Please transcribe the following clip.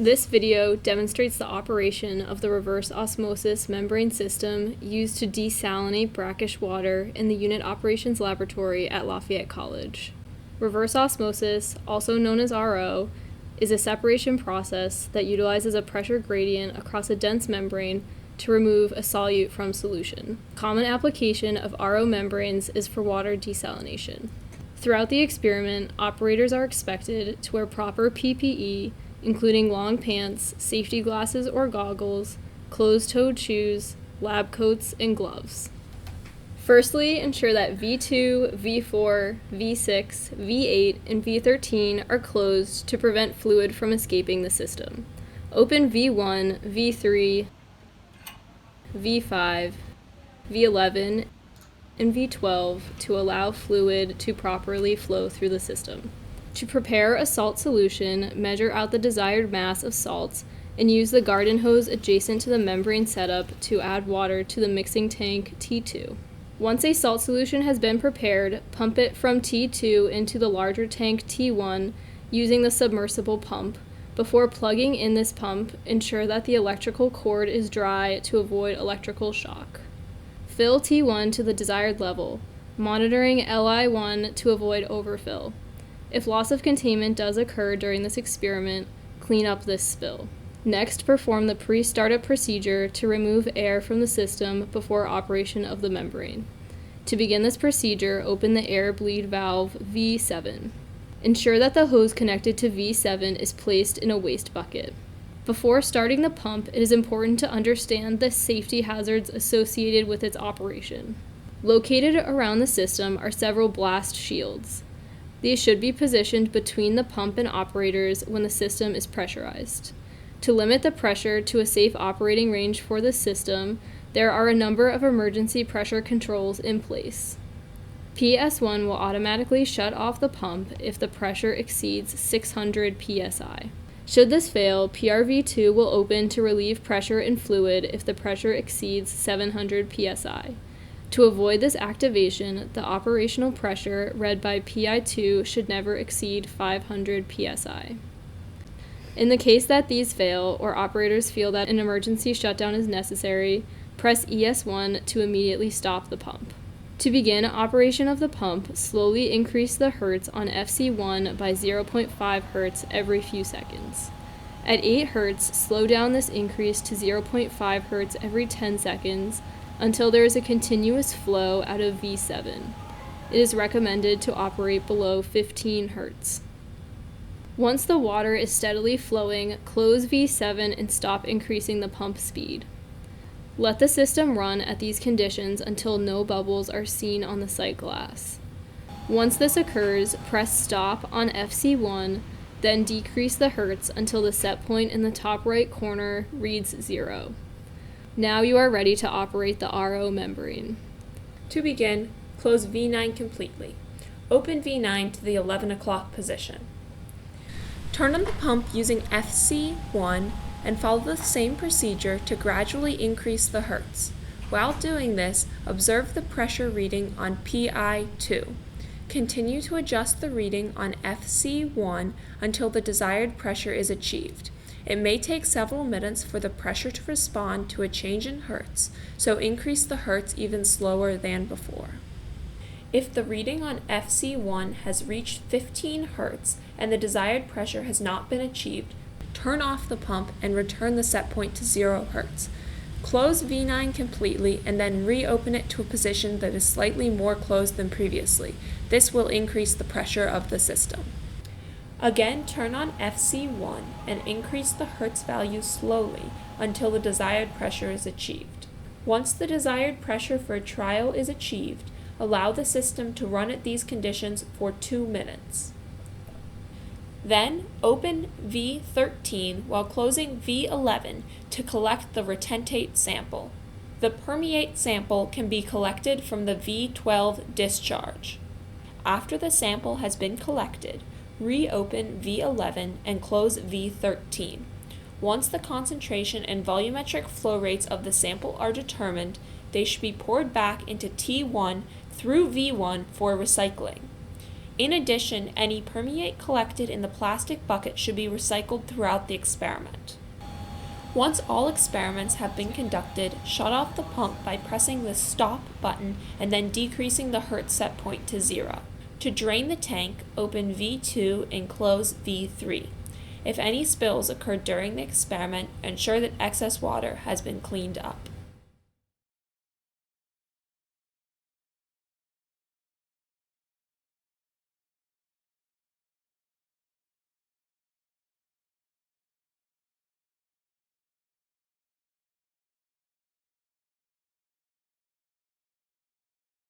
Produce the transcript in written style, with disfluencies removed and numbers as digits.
This video demonstrates the operation of the reverse osmosis membrane system used to desalinate brackish water in the Unit Operations Laboratory at Lafayette College. Reverse osmosis, also known as RO, is a separation process that utilizes a pressure gradient across a dense membrane to remove a solute from solution. Common application of RO membranes is for water desalination. Throughout the experiment, operators are expected to wear proper PPE, including long pants, safety glasses or goggles, closed-toed shoes, lab coats, and gloves. Firstly, ensure that V2, V4, V6, V8, and V13 are closed to prevent fluid from escaping the system. Open V1, V3, V5, V11, and V12 to allow fluid to properly flow through the system. To prepare a salt solution, measure out the desired mass of salts and use the garden hose adjacent to the membrane setup to add water to the mixing tank T2. Once a salt solution has been prepared, pump it from T2 into the larger tank T1 using the submersible pump. Before plugging in this pump, ensure that the electrical cord is dry to avoid electrical shock. Fill T1 to the desired level, monitoring Li1 to avoid overfill. If loss of containment does occur during this experiment, clean up this spill. Next, perform the pre-startup procedure to remove air from the system before operation of the membrane. To begin this procedure, open the air bleed valve V7. Ensure that the hose connected to V7 is placed in a waste bucket. Before starting the pump, it is important to understand the safety hazards associated with its operation. Located around the system are several blast shields. These should be positioned between the pump and operators when the system is pressurized. To limit the pressure to a safe operating range for the system, there are a number of emergency pressure controls in place. PS1 will automatically shut off the pump if the pressure exceeds 600 psi. Should this fail, PRV2 will open to relieve pressure in fluid if the pressure exceeds 700 psi. To avoid this activation, the operational pressure read by PI2 should never exceed 500 psi. In the case that these fail, or operators feel that an emergency shutdown is necessary, press ES1 to immediately stop the pump. To begin operation of the pump, slowly increase the hertz on FC1 by 0.5 hertz every few seconds. At 8 hertz, slow down this increase to 0.5 hertz every 10 seconds, until there is a continuous flow out of V7. It is recommended to operate below 15 Hz. Once the water is steadily flowing, close V7 and stop increasing the pump speed. Let the system run at these conditions until no bubbles are seen on the sight glass. Once this occurs, press stop on FC1, then decrease the Hertz until the set point in the top right corner reads 0. Now you are ready to operate the RO membrane. To begin, close V9 completely. Open V9 to the 11 o'clock position. Turn on the pump using FC1 and follow the same procedure to gradually increase the hertz. While doing this, observe the pressure reading on PI2. Continue to adjust the reading on FC1 until the desired pressure is achieved. It may take several minutes for the pressure to respond to a change in hertz, so increase the hertz even slower than before. If the reading on FC1 has reached 15 hertz and the desired pressure has not been achieved, turn off the pump and return the set point to 0 hertz. Close V9 completely and then reopen it to a position that is slightly more closed than previously. This will increase the pressure of the system. Again, turn on FC1 and increase the hertz value slowly until the desired pressure is achieved. Once the desired pressure for a trial is achieved, allow the system to run at these conditions for 2 minutes. Then, open V13 while closing V11 to collect the retentate sample. The permeate sample can be collected from the V12 discharge. After the sample has been collected, reopen V11 and close V13. Once the concentration and volumetric flow rates of the sample are determined, they should be poured back into T1 through V1 for recycling. In addition, any permeate collected in the plastic bucket should be recycled throughout the experiment. Once all experiments have been conducted, shut off the pump by pressing the stop button and then decreasing the Hertz set point to 0. To drain the tank, open V2 and close V3. If any spills occur during the experiment, ensure that excess water has been cleaned up.